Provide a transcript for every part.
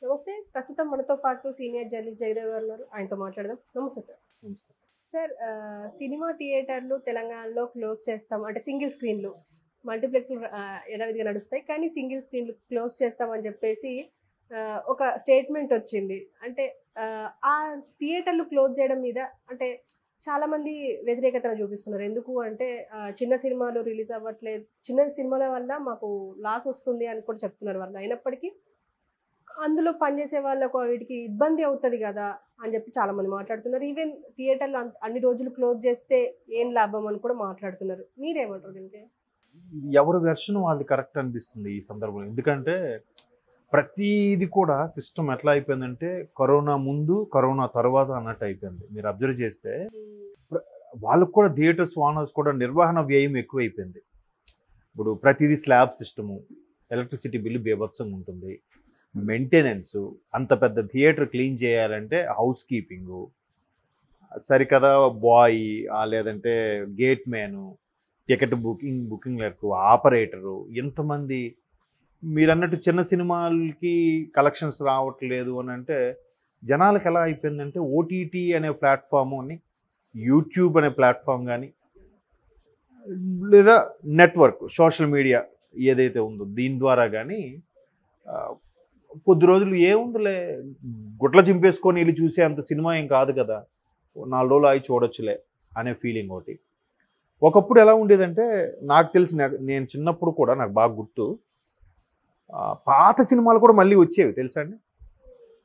నమస్తే. ప్రస్తుతం మనతో పాటు సీనియర్ జర్నలిస్ట్ జయదేవ్ గారు ఉన్నారు. ఆయనతో మాట్లాడదాం. నమస్తే సార్. నమస్తే. సార్ సినిమా థియేటర్లు తెలంగాణలో క్లోజ్ చేస్తాం అంటే సింగిల్ స్క్రీన్లు మల్టీప్లెక్స్లు యథావిధిగా నడుస్తాయి. కానీ సింగిల్ స్క్రీన్లు క్లోజ్ చేస్తామని చెప్పేసి ఒక స్టేట్మెంట్ వచ్చింది. అంటే ఆ థియేటర్లు క్లోజ్ చేయడం మీద అంటే చాలామంది వ్యతిరేకతను చూపిస్తున్నారు. ఎందుకు అంటే చిన్న సినిమాలు రిలీజ్ అవ్వట్లేదు, చిన్న సినిమాల వల్ల మాకు లాస్ వస్తుంది అని కూడా చెప్తున్నారు వాళ్ళు. అయినప్పటికీ అందులో పనిచేసే వాళ్ళకు వీటికి ఇబ్బంది అవుతుంది కదా అని చెప్పి చాలామంది మాట్లాడుతున్నారు. ఈవెన్ థియేటర్లు అన్ని రోజులు క్లోజ్ చేస్తే ఏం లాభం అని కూడా మాట్లాడుతున్నారు. మీరేమంటారు దీనికి? ఎవరి వెర్షన్ వాళ్ళది కరెక్ట్ అనిపిస్తుంది ఈ సందర్భంలో. ఎందుకంటే ప్రతిది కూడా సిస్టమ్ ఎట్లా అయిపోయిందంటే కరోనా ముందు కరోనా తర్వాత అన్నట్టు అయిపోయింది. మీరు అబ్జర్వ్ చేస్తే వాళ్ళకు కూడా థియేటర్స్ ఓనర్స్ కూడా నిర్వహణ వ్యయం ఎక్కువైపోయింది. ఇప్పుడు ప్రతిదీ స్లాబ్ సిస్టము, ఎలక్ట్రిసిటీ బిల్లు బీభత్సంగా ఉంటుంది, మెయింటెనెన్స్, అంత పెద్ద థియేటర్ క్లీన్ చేయాలంటే హౌస్ కీపింగు, సరికదా బాయ్ లేదంటే గేట్ మ్యాను, టికెట్ బుకింగ్ ఎక్కువ, ఆపరేటరు, ఎంతమంది. మీరు అన్నట్టు చిన్న సినిమాలకి కలెక్షన్స్ రావట్లేదు అని అంటే జనాలకు ఎలా అయిపోయిందంటే ఓటీటీ అనే ప్లాట్ఫాము అని, యూట్యూబ్ అనే ప్లాట్ఫామ్ కానీ లేదా నెట్వర్క్ సోషల్ మీడియా ఏదైతే ఉందో దీని ద్వారా కానీ కొద్ది రోజులు ఏముందిలే గుట్ల చింపేసుకొని వీళ్ళు చూసే అంత సినిమా ఏం కాదు కదా, 4 రోజులు అవి చూడొచ్చులే అనే ఫీలింగ్ ఒకటి. ఒకప్పుడు ఎలా ఉండేదంటే నాకు తెలిసి నేను చిన్నప్పుడు కూడా నాకు బాగా గుర్తు, పాత సినిమాలు కూడా మళ్ళీ వచ్చేవి తెలుసా అండి.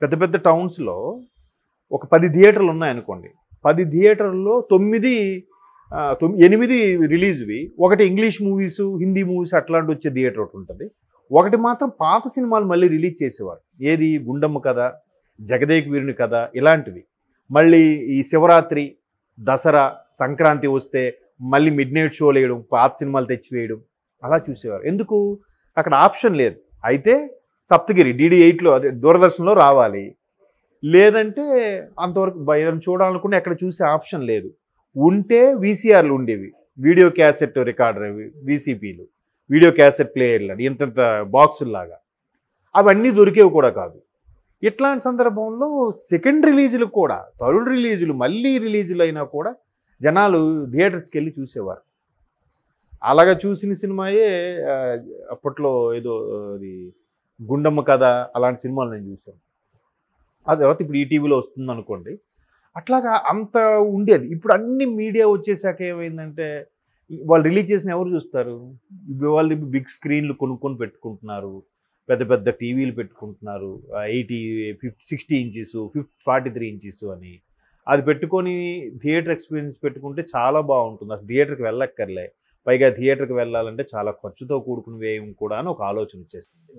పెద్ద పెద్ద టౌన్స్లో ఒక 10 థియేటర్లు ఉన్నాయనుకోండి, 10 థియేటర్లో 8 రిలీజ్వి, ఒకటి ఇంగ్లీష్ మూవీస్ హిందీ మూవీస్ అట్లాంటి వచ్చే థియేటర్ ఒకటి ఉంటుంది, ఒకటి మాత్రం పాత సినిమాలు మళ్ళీ రిలీజ్ చేసేవారు. ఏది గుండమ్మ కథ, జగదేక్ వీరుని కథ, ఇలాంటివి. మళ్ళీ ఈ శివరాత్రి, దసరా, సంక్రాంతి వస్తే మళ్ళీ మిడ్ నైట్ షోలు వేయడం, పాత సినిమాలు తెచ్చివేయడం, అలా చూసేవారు. ఎందుకు? అక్కడ ఆప్షన్ లేదు. అయితే సప్తగిరి DD8లో అదే దూరదర్శన్లో రావాలి, లేదంటే అంతవరకు ఏదైనా చూడాలనుకుంటే ఎక్కడ చూసే ఆప్షన్ లేదు. ఉంటే VCRలు ఉండేవి, వీడియో క్యాసెట్ రికార్డర్, VCPలు, వీడియో క్యాసెట్ ప్లేయర్లు అని ఇంతంత బాక్సుల్లాగా, అవన్నీ దొరికేవి కూడా కాదు. ఇట్లాంటి సందర్భంలో సెకండ్ రిలీజులు కూడా, థర్డ్ రిలీజులు, మళ్ళీ రిలీజులు అయినా కూడా జనాలు థియేటర్స్కి వెళ్ళి చూసేవారు. అలాగా చూసిన సినిమాయే అప్పట్లో ఏదో అది గుండమ్మ కథ, అలాంటి సినిమాలు నేను చూశాను. ఆ తర్వాత ఇప్పుడు ఈటీవీలో వస్తుంది అనుకోండి. అట్లాగా అంత ఉండేది. ఇప్పుడు అన్ని మీడియా వచ్చేసాక ఏమైందంటే వాళ్ళు రిలీజ్ చేసిన ఎవరు చూస్తారు? వాళ్ళు బిగ్ స్క్రీన్లు కొనుక్కొని పెట్టుకుంటున్నారు, పెద్ద పెద్ద టీవీలు పెట్టుకుంటున్నారు, 80, 60 ఇంచెస్, 43 ఇంచెస్ అని. అది పెట్టుకొని థియేటర్ ఎక్స్పీరియన్స్ పెట్టుకుంటే చాలా బాగుంటుంది. అసలు థియేటర్కి వెళ్ళక్కర్లే, పైగా థియేటర్కి వెళ్ళాలంటే చాలా ఖర్చుతో కూడుకుని వ్యయం కూడా అని ఒక ఆలోచన వచ్చేస్తుంది.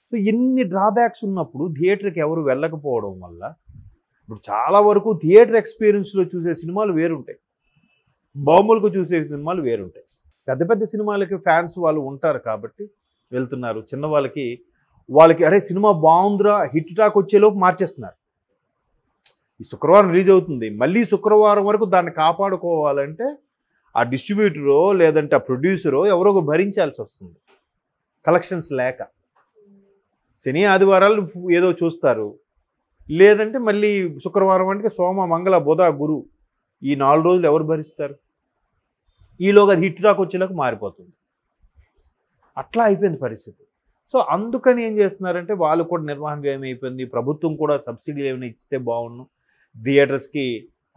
సో ఎన్ని డ్రాబ్యాక్స్ ఉన్నప్పుడు థియేటర్కి ఎవరు వెళ్ళకపోవడం వల్ల ఇప్పుడు చాలా వరకు థియేటర్ ఎక్స్పీరియన్స్లో చూసే సినిమాలు వేరుంటాయి, మామూలుగా చూసే సినిమాలు వేరుంటాయి. పెద్ద పెద్ద సినిమాలకి ఫ్యాన్స్ వాళ్ళు ఉంటారు కాబట్టి వెళ్తున్నారు. చిన్న వాళ్ళకి అరే సినిమా బాగుందిరా హిట్ టాక్ వచ్చేలోపు మార్చేస్తున్నారు. ఈ శుక్రవారం రిలీజ్ అవుతుంది, మళ్ళీ శుక్రవారం వరకు దాన్ని కాపాడుకోవాలంటే ఆ డిస్ట్రిబ్యూటరో లేదంటే ఆ ప్రొడ్యూసరో ఎవరో భరించాల్సి వస్తుంది కలెక్షన్స్ లేక. శని ఆదివారాలు ఏదో చూస్తారు, లేదంటే మళ్ళీ శుక్రవారం అంటే సోమ మంగళ బుధ గురు, ఈ 4 రోజులు ఎవరు భరిస్తారు? ఈలోగా అది హిట్ టాక్ వచ్చేలాగా మారిపోతుంది. అట్లా అయిపోయింది పరిస్థితి. సో అందుకని ఏం చేస్తున్నారంటే వాళ్ళు కూడా నిర్వహణ వ్యయం అయిపోయింది. ప్రభుత్వం కూడా సబ్సిడీలు ఏమైనా ఇస్తే బాగుండు, థియేటర్స్కి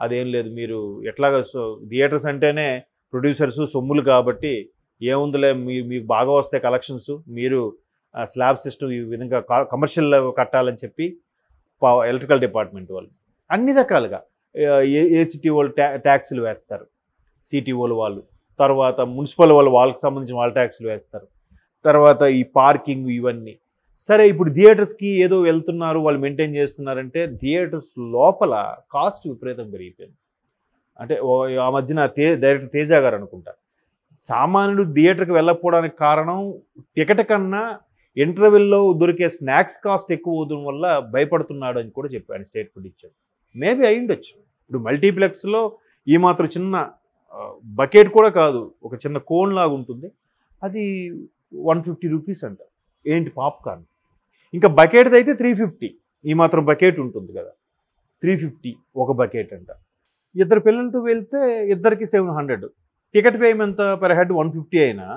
అదేం లేదు. మీరు ఎట్లాగా థియేటర్స్ అంటేనే ప్రొడ్యూసర్స్ సొమ్ములు కాబట్టి ఏముందిలే, మీకు బాగా వస్తాయి కలెక్షన్స్, మీరు స్లాబ్ సిస్టమ్ ఈ విధంగా కమర్షియల్ కట్టాలని చెప్పి ఎలక్ట్రికల్ డిపార్ట్మెంట్ వాళ్ళు అన్ని రకాలుగా ఏసీటీ వాళ్ళు ట్యాక్సులు వేస్తారు, సిటీఓలు వాళ్ళు, తర్వాత మున్సిపల్ వాళ్ళకి సంబంధించిన వాళ్ళ ట్యాక్సులు వేస్తారు, తర్వాత ఈ పార్కింగ్ ఇవన్నీ. సరే ఇప్పుడు థియేటర్స్కి ఏదో వెళ్తున్నారు, వాళ్ళు మెయింటైన్ చేస్తున్నారంటే థియేటర్స్ లోపల కాస్ట్ విపరీతం పెరిగిపోయింది. అంటే ఆ మధ్యన డైరెక్టర్ తేజ గారు అనుకుంటా, సామాన్యుడు థియేటర్కి వెళ్ళకపోవడానికి కారణం టికెట్ కన్నా ఇంటర్వెల్లో దొరికే స్నాక్స్ కాస్ట్ ఎక్కువ అవడం వల్ల భయపడుతున్నాడు అని కూడా చెప్పాడు, స్టేట్మెంట్ ఇచ్చాడు. మేబీ అయ్యుండొచ్చు. ఇప్పుడు మల్టీప్లెక్స్లో ఈ మాత్రం చిన్న బకెట్ కూడా కాదు, ఒక చిన్న కోన్ లాగా ఉంటుంది, అది 150 రూపీస్ అంట. ఏంటి పాప్కార్న్, ఇంకా బకెట్ అయితే 350, ఈ మాత్రం బకెట్ ఉంటుంది కదా, 350 ఒక బకెట్ అంట. ఇద్దరు పిల్లలతో వెళ్తే ఇద్దరికి 700. టికెట్ పేమెంట్ పర్ హెడ్ 150 అయినా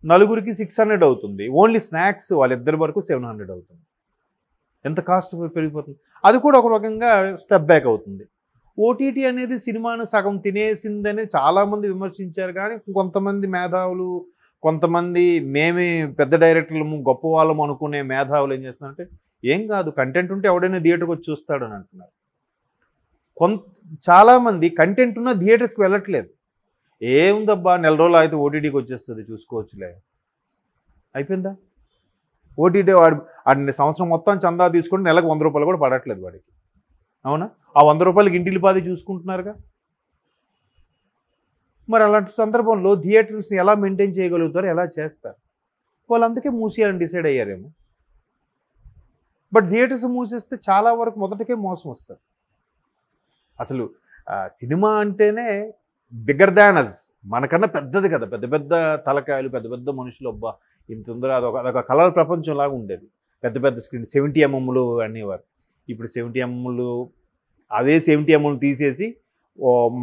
నలుగురికి 600 అవుతుంది. ఓన్లీ స్నాక్స్ వాళ్ళిద్దరి వరకు 700 అవుతుంది. ఎంత కాస్ట్ పెరిగిపోతుంది. అది కూడా ఒక రకంగా స్టెప్ బ్యాక్ అవుతుంది. ఓటీటీ అనేది సినిమాను సగం తినేసిందని చాలామంది విమర్శించారు. కానీ కొంతమంది మేధావులు, కొంతమంది మేమే పెద్ద డైరెక్టర్లము గొప్ప వాళ్ళము అనుకునే మేధావులు ఏం చేస్తున్నారంటే, ఏం కాదు కంటెంట్ ఉంటే ఎవడైనా థియేటర్కి వచ్చి చూస్తాడు అని అంటున్నారు. చాలామంది కంటెంట్ ఉన్న థియేటర్స్కి వెళ్ళట్లేదు. ఏముందబ్బా నెల రోజులు అయితే ఓటీటీకి వచ్చేస్తుంది చూసుకోవచ్చులే, అయిపోయిందా. ఓటీటీ వాడు సంవత్సరం మొత్తం చందా తీసుకుంటే నెలకు 100 రూపాయలు కూడా పడట్లేదు వాడికి. అవునా? ఆ 100 రూపాయలకి ఇంటిల్లి పాది చూసుకుంటున్నారుగా. మరి అలాంటి సందర్భంలో థియేటర్స్ని ఎలా మెయింటైన్ చేయగలుగుతారు, ఎలా చేస్తారు? వాళ్ళు అందుకే మూసేయాలని డిసైడ్ అయ్యారేమో. బట్ థియేటర్స్ మూసేస్తే చాలా వరకు మొదటికే మోసం వస్తుంది. అసలు సినిమా అంటేనే బిగ్గర్ దాన్ అస్, మనకన్నా పెద్దది కదా, పెద్ద పెద్ద తలకాయలు, పెద్ద పెద్ద మనుషులు, అబ్బా ఇంత ఉందరో అదొక కలర్ ప్రపంచంలాగా ఉండేది. పెద్ద పెద్ద స్క్రీన్ 70 mm అనేవారు. ఇప్పుడు 70 mm అదే 70 mm తీసేసి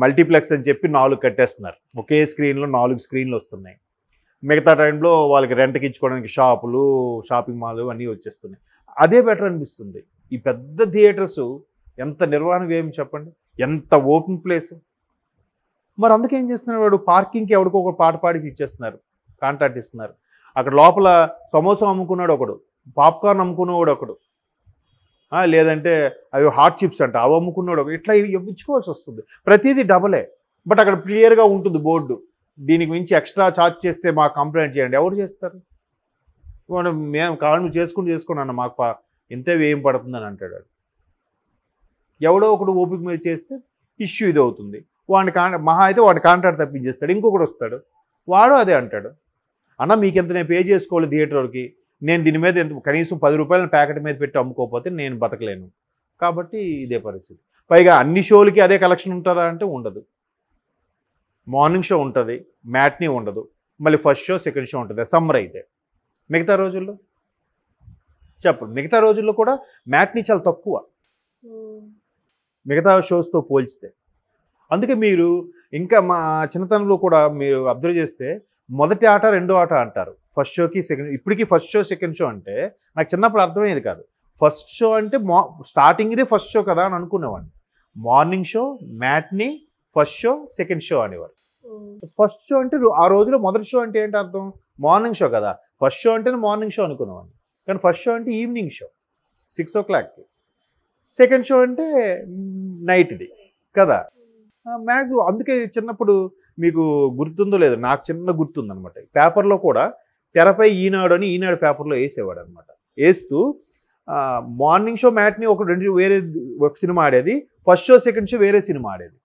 మల్టీప్లెక్స్ అని చెప్పి 4 కట్టేస్తున్నారు. ఒకే స్క్రీన్లో 4 స్క్రీన్లు వస్తున్నాయి. మిగతా టైంలో వాళ్ళకి రెంట్కి ఇచ్చుకోవడానికి షాపులు, షాపింగ్ మాల్ అన్నీ వచ్చేస్తున్నాయి. అదే బెటర్ అనిపిస్తుంది. ఈ పెద్ద థియేటర్స్ ఎంత నిర్వహణ వ్యయం చెప్పండి, ఎంత ఓపెన్ ప్లేస్. మరి అందుకే ఏం చేస్తున్నాడు వాడు, పార్కింగ్కి ఎవరికో ఒక పాట పాడికి ఇచ్చేస్తున్నారు, కాంట్రాక్ట్ ఇస్తున్నారు. అక్కడ లోపల సమోసా అమ్ముకున్నాడు ఒకడు, పాప్కార్న్ అమ్ముకున్నవాడు ఒకడు, లేదంటే అవి హాట్ చిప్స్ అంట అవి అమ్ముకున్నాడు ఒకడు. ఇట్లా ఇవ్వుకోవాల్సి వస్తుంది. ప్రతిదీ డబలే. బట్ అక్కడ క్లియర్గా ఉంటుంది బోర్డు, దీనికి మించి ఎక్స్ట్రా ఛార్జ్ చేస్తే మాకు కంప్లైంట్ చేయండి. ఎవరు చేస్తారు? మేము కావాలి నువ్వు చేసుకోండి అన్న, మాకు ఇంతే వ్యయం పడుతుందని అంటాడు. ఎవడో ఒకడు ఓపిక మీద చేస్తే ఇష్యూ ఇది అవుతుంది. వాడిని మహా అయితే వాడి కాంట్రాక్ట్ తప్పించేస్తాడు. ఇంకొకటి వస్తాడు, వాడు అదే అంటాడు, అన్న మీకు ఎంత నేను పే చేసుకోవాలి థియేటర్కి, నేను దీని మీద ఎంత కనీసం 10 రూపాయల ప్యాకెట్ మీద పెట్టి అమ్ముకోకపోతే నేను బతకలేను. కాబట్టి ఇదే పరిస్థితి. పైగా అన్ని షోలకి అదే కలెక్షన్ ఉంటుందా అంటే ఉండదు. మార్నింగ్ షో ఉంటుంది, మ్యాట్నీ ఉండదు, మళ్ళీ ఫస్ట్ షో సెకండ్ షో ఉంటుంది సమ్మర్ అయితే. మిగతా రోజుల్లో చెప్పండి, మిగతా రోజుల్లో కూడా మ్యాట్నీ చాలా తక్కువ మిగతా షోస్తో పోల్చితే. అందుకే మీరు ఇంకా మా చిన్నతనంలో కూడా మీరు అబ్జర్వ్ చేస్తే మొదటి ఆట రెండో ఆట అంటారు. ఫస్ట్ షోకి సెకండ్, ఇప్పటికీ ఫస్ట్ షో సెకండ్ షో అంటే నాకు చిన్నప్పుడు అర్థమయ్యేది కాదు. ఫస్ట్ షో అంటే స్టార్టింగ్ ఇదే ఫస్ట్ షో కదా అని అనుకునేవాడిని. Morning show, matinee, first show, second show అనేవారు. ఫస్ట్ షో అంటే ఆ రోజులో మొదటి షో అంటే ఏంటి అర్థం, మార్నింగ్ షో కదా. ఫస్ట్ షో అంటేనే మార్నింగ్ షో అనుకునేవాడిని. కానీ ఫస్ట్ షో అంటే ఈవినింగ్ షో 6 o'clockకి, సెకండ్ షో అంటే నైట్ది కదా. అందుకే చిన్నప్పుడు మీకు గుర్తుందో లేదో, నాకు చిన్న గుర్తుందనమాట. పేపర్లో కూడా తెరపై ఈనాడు అని ఈనాడు పేపర్లో వేసేవాడు అనమాట. వేస్తూ మార్నింగ్ షో మ్యాట్ని వేరే ఒక సినిమా ఆడేది, ఫస్ట్ షో సెకండ్ షో వేరే సినిమా ఆడేది.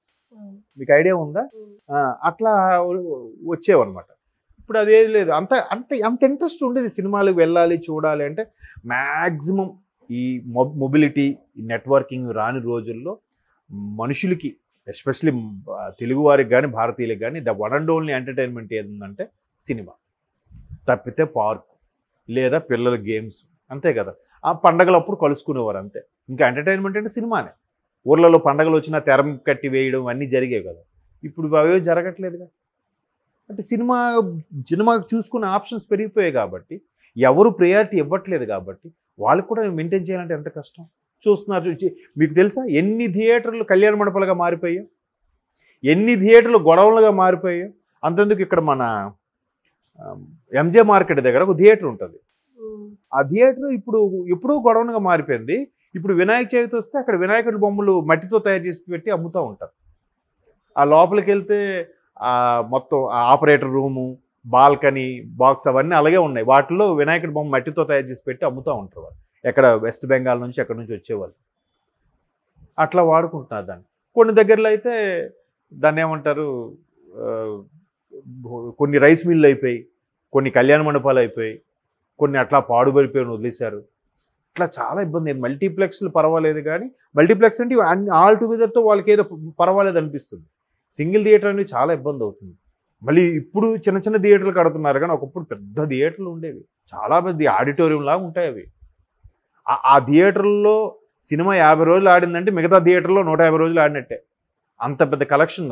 మీకు ఐడియా ఉందా? అట్లా వచ్చేవన్నమాట. ఇప్పుడు అదేది లేదు. అంత ఇంట్రెస్ట్ ఉండేది సినిమాలకు వెళ్ళాలి చూడాలి అంటే. మ్యాక్సిమం ఈ మొబిలిటీ, నెట్వర్కింగ్ రాని రోజుల్లో మనుషులకి, ఎస్పెషలీ తెలుగువారికి కానీ భారతీయులకు కానీ the one and only entertainment ఏంటంటే సినిమా. తప్పితే పార్క్ లేదా పిల్లల గేమ్స్, అంతే కదా. ఆ పండగలప్పుడు కలుసుకునేవారు అంతే. ఇంకా ఎంటర్టైన్మెంట్ అంటే సినిమానే. ఊర్లలో పండగలు వచ్చినా తెర కట్టి వేయడం అన్నీ జరిగేవి కదా. ఇప్పుడు అవే జరగట్లేదుగా. అంటే సినిమాకి చూసుకునే ఆప్షన్స్ పెరిగిపోయాయి కాబట్టి, ఎవరు ప్రయారిటీ ఇవ్వట్లేదు కాబట్టి వాళ్ళకు కూడా మెయింటైన్ చేయాలంటే ఎంత కష్టం. చూస్తున్నారు. మీకు తెలుసా ఎన్ని థియేటర్లు కళ్యాణ మండపాలుగా మారిపోయాయో, ఎన్ని థియేటర్లు గొడవలుగా మారిపోయాయో. అంతెందుకు, ఇక్కడ మన ఎంజే మార్కెట్ దగ్గర ఒక థియేటర్ ఉంటుంది. ఆ థియేటర్ ఇప్పుడు ఎప్పుడూ గొడవలుగా మారిపోయింది. ఇప్పుడు వినాయక చవితి వస్తే అక్కడ వినాయకుడి బొమ్మలు మట్టితో తయారు చేసి పెట్టి అమ్ముతూ ఉంటారు. ఆ లోపలికి వెళ్తే మొత్తం ఆపరేటర్ రూము, బాల్కనీ, బాక్స్ అవన్నీ అలాగే ఉన్నాయి. వాటిలో వినాయకుడి బొమ్మ మట్టితో తయారు చేసి పెట్టి అమ్ముతూ ఉంటారు వాళ్ళు. ఎక్కడ వెస్ట్ బెంగాల్ నుంచి ఎక్కడి నుంచి వచ్చేవాళ్ళు అట్లా వాడుకుంటున్నారు దాన్ని. కొన్ని దగ్గరలో అయితే దాన్ని ఏమంటారు, కొన్ని రైస్ మిల్లు అయిపోయి, కొన్ని కళ్యాణ మండపాలు అయిపోయి, కొన్ని అట్లా పాడుబడిపోయి వదిలేశారు. ఇట్లా చాలా ఇబ్బంది. మల్టీప్లెక్స్లు పర్వాలేదు కానీ, మల్టీప్లెక్స్ అంటే ఆల్ టుగెదర్తో వాళ్ళకి ఏదో పర్వాలేదు అనిపిస్తుంది. సింగిల్ థియేటర్ అనేది చాలా ఇబ్బంది అవుతుంది. మళ్ళీ ఇప్పుడు చిన్న చిన్న థియేటర్లు కడుతున్నారు కానీ ఒకప్పుడు పెద్ద థియేటర్లు ఉండేవి, చాలా పెద్ద ఆడిటోరియం లాగా ఉంటాయి అవి. ఆ థియేటర్లో సినిమా 50 రోజులు ఆడిందంటే మిగతా థియేటర్లో 150 రోజులు ఆడినట్టే. అంత పెద్ద కలెక్షన్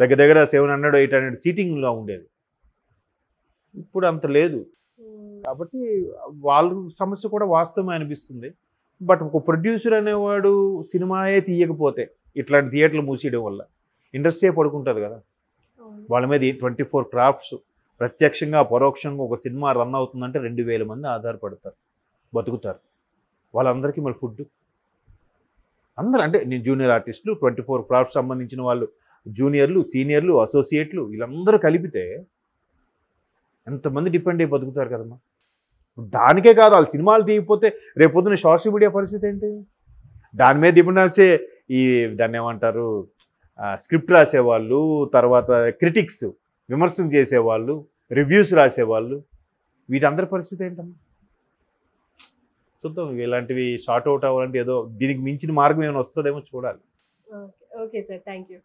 దగ్గర దగ్గర 700, 800 సీటింగ్లో ఉండేది. ఇప్పుడు అంత లేదు. కాబట్టి వాళ్ళ సమస్య కూడా వాస్తవమే అనిపిస్తుంది. బట్ ఒక ప్రొడ్యూసర్ అనేవాడు సినిమాయే తీయకపోతే ఇట్లాంటి థియేటర్లు మూసేయడం వల్ల ఇండస్ట్రీ పడుకుంటుంది కదా. వాళ్ళ మీద 24 క్రాఫ్ట్స్ ప్రత్యక్షంగా పరోక్షంగా ఒక సినిమా రన్ అవుతుందంటే 2000 మంది ఆధారపడతారు, బతుకుతారు. వాళ్ళందరికీ మళ్ళీ ఫుడ్ అందరూ అంటే నేను జూనియర్ ఆర్టిస్టులు 24 క్రాఫ్ట్స్ సంబంధించిన వాళ్ళు, జూనియర్లు, సీనియర్లు, అసోసియేట్లు వీళ్ళందరూ కలిపితే ఎంతమంది డిపెండ్ అయ్యి బతుకుతారు కదమ్మా. దానికే కాదు, వాళ్ళు సినిమాలు తీయకపోతే రేపొద్దున సోషల్ మీడియా పరిస్థితి ఏంటి? దాని మీద డిపెండ్ వచ్చే ఈ దాన్ని ఏమంటారు స్క్రిప్ట్ రాసేవాళ్ళు, తర్వాత క్రిటిక్స్ విమర్శలు చేసేవాళ్ళు, రివ్యూస్ రాసేవాళ్ళు, వీటందరి పరిస్థితి ఏంటమ్మా? చూద్దాం ఇలాంటివి షార్ట్ అవుట్ అవ్వాలంటే ఏదో దీనికి మించిన మార్గం ఏమైనా వస్తుందేమో చూడాలి. Okay sir, thank you.